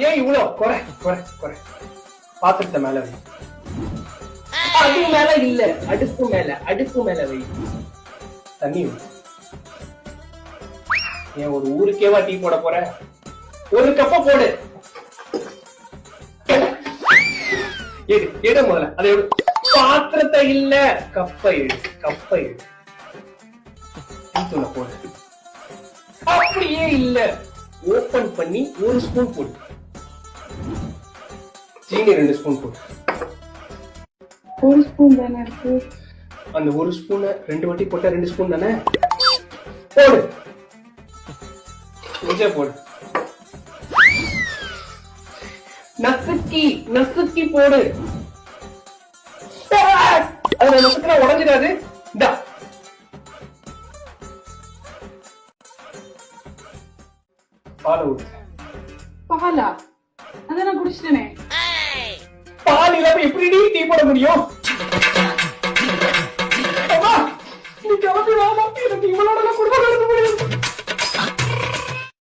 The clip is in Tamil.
ஏன் இவ்வளோ குறை குறை குறை? பாத்திரத்தை மேல வை. அது மேல இல்ல, அடுப்பு மேல வை. தண்ணி வை. ஏன் ஒரு ஊருக்கேவா டீ போட போற? ஒரு கப்ப போடு. எடு முதல்ல அதை எடு. பாத்திரத்தை இல்ல, கப்பை எடு. தூளை போடு. அப்படியே இல்ல, ஓபன் பண்ணி 1 ஸ்பூன் போடு. சீனி 2 ஸ்பூன் போடு. 1 ஸ்பூன் தானே இருக்கு. அந்த 1 ஸ்பூன் 2 வாட்டி போட்டா 2 ஸ்பூன் தானே? போடு. கொஞ்சம் போடு. நசுக்கி போடு. அது நசுக்கினா உடஞ்சிடாது. இந்தா பால் ஊத்து. பாலா? அத நான் குடிச்சிட்டேனே. பால் இல்லாம எப்படி டீ போட முடியும்? நீ கிளம்பி வாமா, எனக்கு இவளோட குடும்பம்